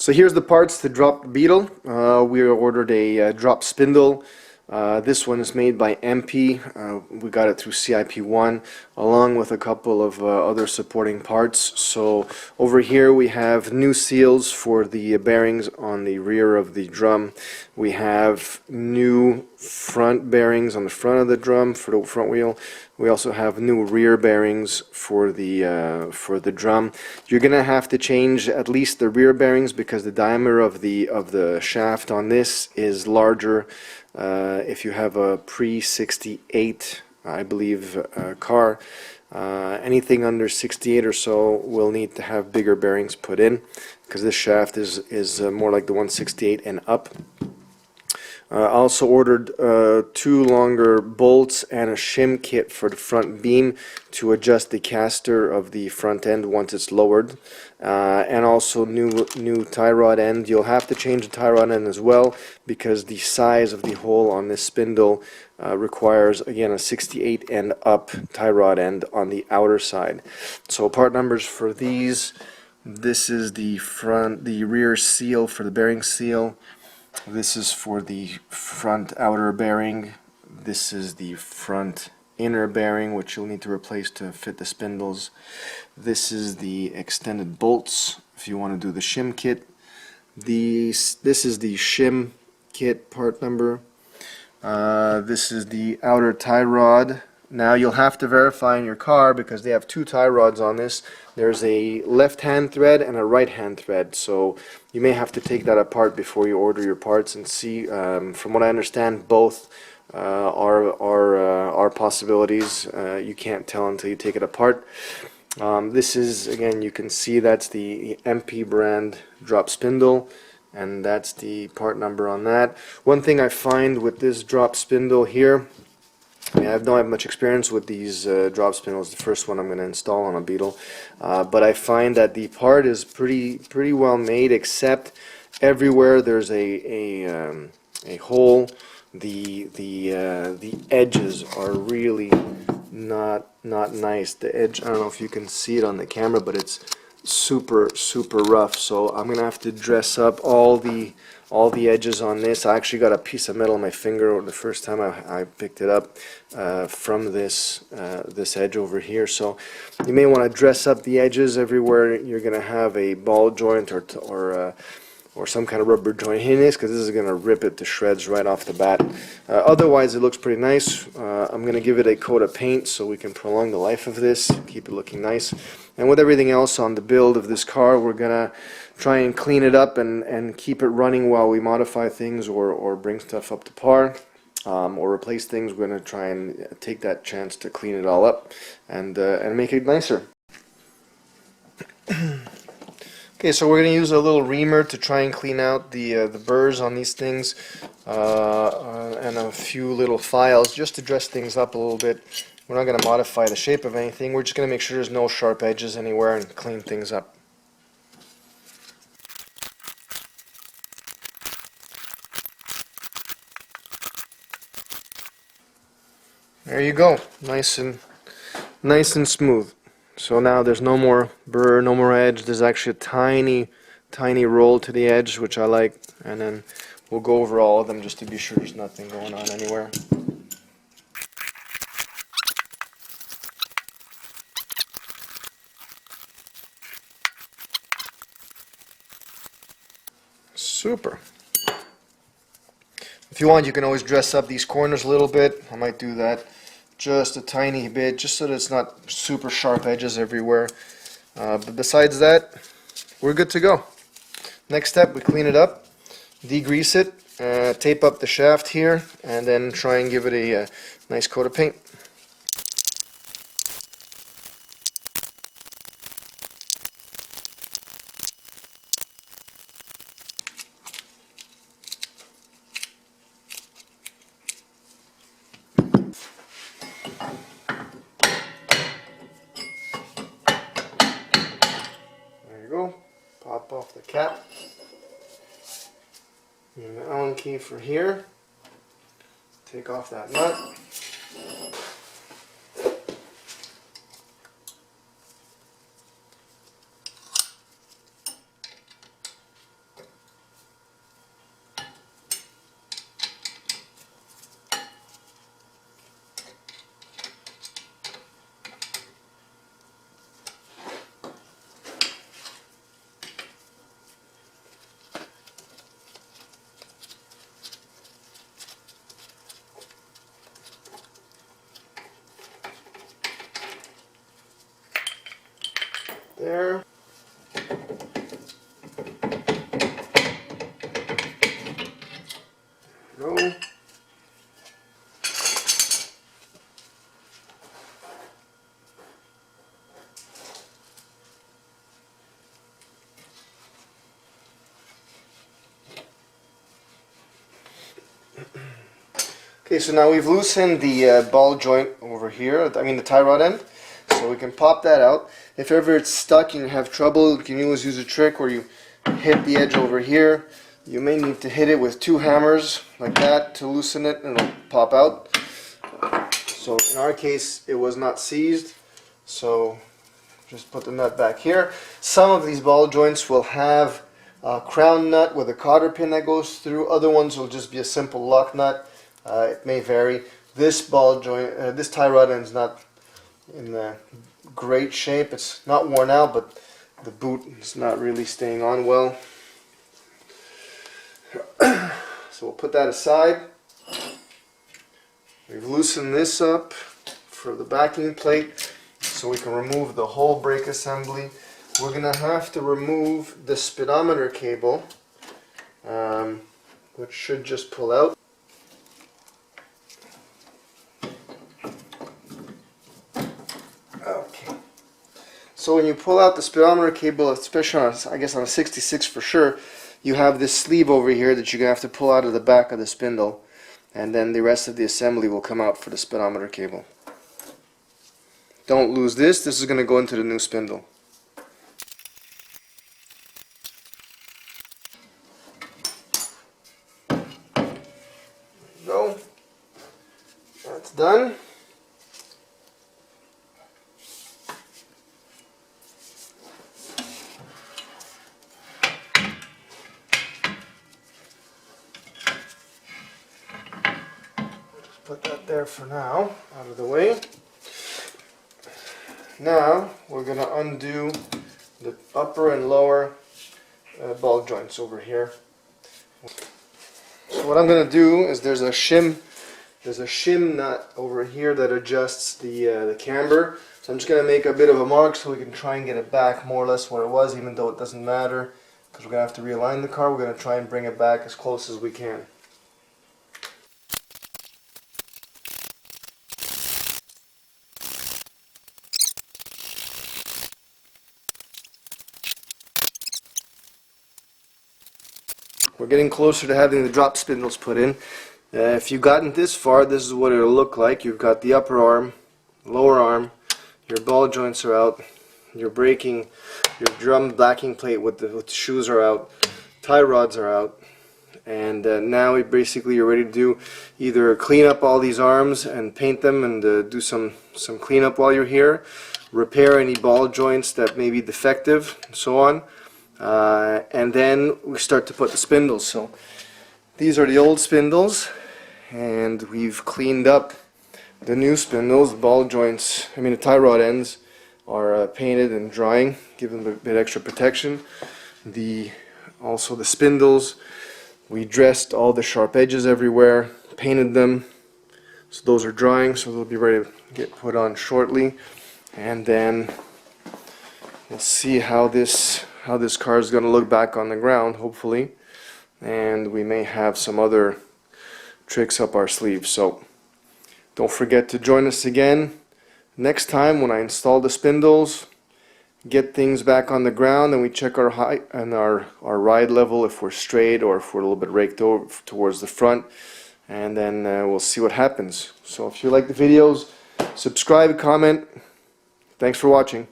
So here's the parts to drop the Beetle. We ordered a drop spindle. This one is made by MP. We got it through CIP1 along with a couple of other supporting parts. So over here we have new seals for the bearings on the rear of the drum. We have new front bearings on the front of the drum for the front wheel. We also have new rear bearings for the drum. You're gonna have to change at least the rear bearings because the diameter of the shaft on this is larger. If you have a pre-68, I believe, car, anything under 68 or so will need to have bigger bearings put in because this shaft is more like the 168 and up. I also ordered 2 longer bolts and a shim kit for the front beam to adjust the caster of the front end once it's lowered, and also new tie rod end. You'll have to change the tie rod end as well because the size of the hole on this spindle requires, again, a 68 and up tie rod end on the outer side. So part numbers for these: this is the rear seal for the bearing seal. This is for the front outer bearing. This is the front inner bearing, which you'll need to replace to fit the spindles. This is the extended bolts if you want to do the shim kit. This is the shim kit part number. This is the outer tie rod. Now you'll have to verify in your car because they have 2 tie rods on this. There's a left hand thread and a right hand thread, so you may have to take that apart before you order your parts and see. From what I understand, both are possibilities. You can't tell until you take it apart. This is, again, you can see that's the MP brand drop spindle, and that's the part number on that. One thing I find with this drop spindle here, I don't have much experience with these drop spindles. The first one I'm going to install on a Beetle, but I find that the part is pretty well made, except everywhere there's a hole. The edges are really not nice. The edge, I don't know if you can see it on the camera, but it's super rough. So I'm gonna have to dress up all the edges on this. I actually got a piece of metal on my finger the first time I picked it up from this edge over here. So you may want to dress up the edges everywhere. You're gonna have a ball joint or some kind of rubber joint in this, because this is going to rip it to shreds right off the bat. Otherwise it looks pretty nice. I'm going to give it a coat of paint so we can prolong the life of this, keep it looking nice. And with everything else on the build of this car, we're going to try and clean it up and keep it running while we modify things or bring stuff up to par. Or replace things. We're going to try and take that chance to clean it all up and make it nicer. Okay, so we're going to use a little reamer to try and clean out the burrs on these things, and a few little files just to dress things up a little bit. We're not going to modify the shape of anything. We're just going to make sure there's no sharp edges anywhere and clean things up. There you go, nice and smooth. So now there's no more burr, no more edge. There's actually a tiny roll to the edge, which I like, and then we'll go over all of them just to be sure there's nothing going on anywhere. Super. If you want, you can always dress up these corners a little bit. I might do that just a tiny bit, just so that it's not super sharp edges everywhere. But besides that, we're good to go. Next step, we clean it up, degrease it, tape up the shaft here, and then try and give it a nice coat of paint. Pop off the cap. And the Allen key for here. Take off that nut. Okay, so now we've loosened the ball joint over here, I mean the tie rod end, so we can pop that out. If ever it's stuck and you have trouble, you can always use a trick where you hit the edge over here. You may need to hit it with 2 hammers like that to loosen it, and it'll pop out. So in our case it was not seized, so just put the nut back here. Some of these ball joints will have a crown nut with a cotter pin that goes through. Other ones will just be a simple lock nut. It may vary. This ball joint, this tie rod end is not in great shape. It's not worn out, but the boot is not really staying on well. So we'll put that aside. We've loosened this up for the backing plate so we can remove the whole brake assembly. We're going to have to remove the speedometer cable, which should just pull out. Okay. So when you pull out the speedometer cable, especially on I guess on a 66 for sure, you have this sleeve over here that you're going to have to pull out of the back of the spindle, and then the rest of the assembly will come out for the speedometer cable. Don't lose this. This is going to go into the new spindle. There you go. That's done. Put that there for now, out of the way. Now we're going to undo the upper and lower ball joints over here. So what I'm going to do is there's a shim nut over here that adjusts the camber. So I'm just going to make a bit of a mark so we can try and get it back more or less where it was, even though it doesn't matter because we're going to have to realign the car. We're going to try and bring it back as close as we can. We're getting closer to having the drop spindles put in. If you've gotten this far, this is what it'll look like. You've got the upper arm, lower arm, your ball joints are out, your braking, your drum backing plate with the shoes are out, tie rods are out, and now you're ready to do either clean up all these arms and paint them and do some cleanup while you're here, repair any ball joints that may be defective, and so on. And then we start to put the spindles. So these are the old spindles, and we've cleaned up the new spindles. The ball joints, the tie rod ends are painted and drying, give them a bit extra protection. Also the spindles, we dressed all the sharp edges everywhere, painted them, so those are drying, so they'll be ready to get put on shortly. And then we'll see how this car is going to look back on the ground, hopefully, and we may have some other tricks up our sleeves. So don't forget to join us again next time when I install the spindles, get things back on the ground, and we check our height and our ride level, if we're straight or if we're a little bit raked over towards the front, and then we'll see what happens. So if you like the videos, subscribe, comment. Thanks for watching.